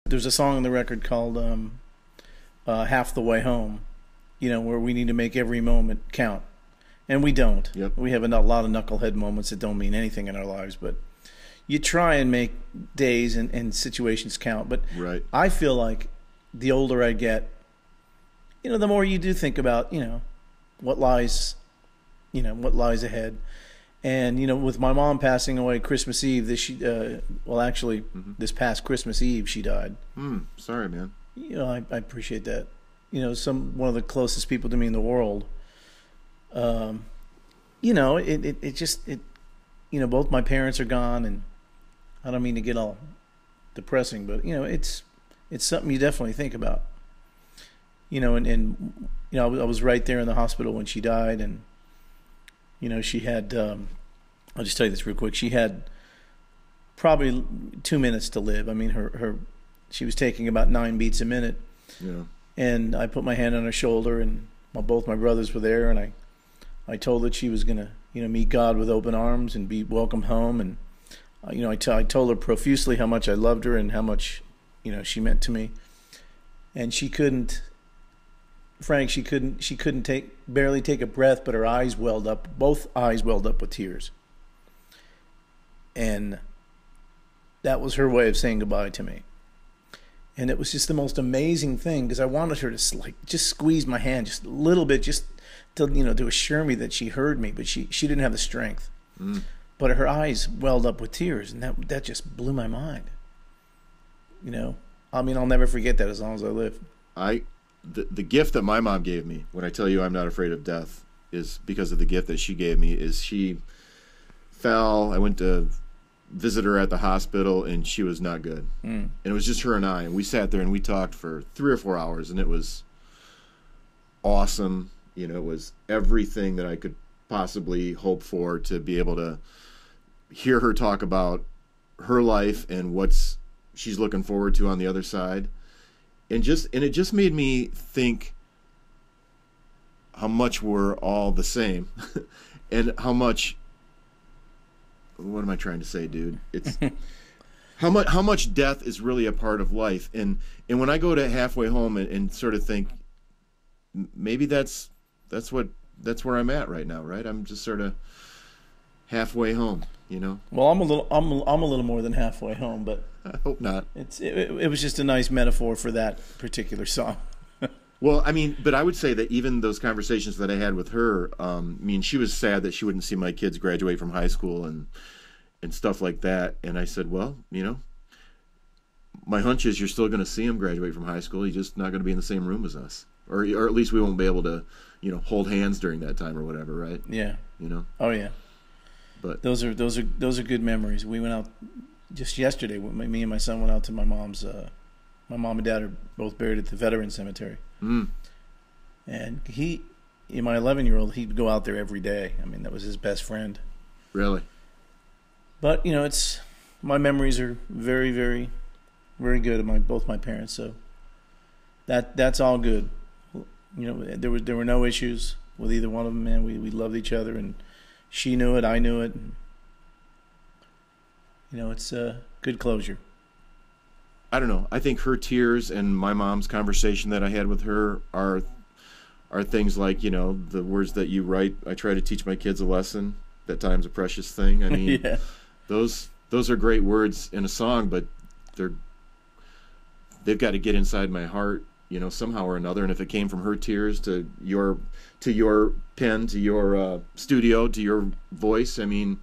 There's a song on the record called "Half the Way Home," where we need to make every moment count, and we don't. Yep. We have a lot of knucklehead moments that don't mean anything in our lives, but you try and make days and situations count. But Right. I feel like the older I get, the more you do think about, what lies, what lies ahead. And with my mom passing away Christmas Eve, this past Christmas Eve she died. Sorry, man. I appreciate that. One of the closest people to me in the world. Both my parents are gone, and I don't mean to get all depressing, but it's something you definitely think about. I was right there in the hospital when she died, and she had. I'll just tell you this real quick. She had probably 2 minutes to live. I mean, she was taking about 9 beats a minute. Yeah. And I put my hand on her shoulder, and both my brothers were there, and I told her she was gonna, meet God with open arms and be welcomed home. And I told her profusely how much I loved her and how much, she meant to me. And she couldn't, Frank, she couldn't barely take a breath, but her eyes welled up. Both eyes welled up with tears. And that was her way of saying goodbye to me. And it was just the most amazing thing, because I wanted her to just squeeze my hand just a little bit, just to to assure me that she heard me, but she didn't have the strength. But her eyes welled up with tears, and that just blew my mind. I'll never forget that as long as I live. The gift that my mom gave me, when I tell you I'm not afraid of death, is because of the gift that she gave me. Is she fell. I went to visit her at the hospital, and she was not good. And it was just her and I, and we sat there and we talked for 3 or 4 hours, and it was awesome. It was everything that I could possibly hope for, to be able to hear her talk about her life and what she's looking forward to on the other side. And it just made me think how much we're all the same and how much, what am I trying to say, dude? It's how much death is really a part of life. And when I go to halfway home and sort of think, maybe that's where I'm at right now, right? I'm just sort of halfway home, Well, I'm a little more than halfway home, but I hope not. It was just a nice metaphor for that particular song. Well, but I would say that even those conversations that I had with her, she was sad that she wouldn't see my kids graduate from high school and stuff like that. And I said, well, my hunch is you're still going to see them graduate from high school. You're just not going to be in the same room as us, or at least we won't be able to, hold hands during that time or whatever, right? Yeah. Oh yeah. But those are good memories. We went out just yesterday. Me and my son went out to my mom's. My mom and dad are both buried at the Veterans Cemetery. And my 11-year-old, he'd go out there every day. That was his best friend. Really? But my memories are very, very, very good of both my parents. So that's all good. There were no issues with either one of them. Man, we loved each other, and she knew it, I knew it. And, it's a good closure. I don't know. I think her tears and my mom's conversation that I had with her are things like, the words that you write. I try to teach my kids a lesson. That time's a precious thing. Yeah. Those are great words in a song, but they've got to get inside my heart, somehow or another. And if it came from her tears to your pen, to your studio, to your voice, and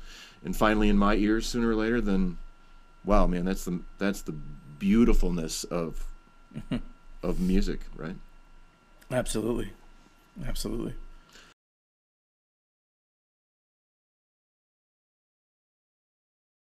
finally in my ears sooner or later, then wow, man, that's the beautifulness of music, right? Absolutely.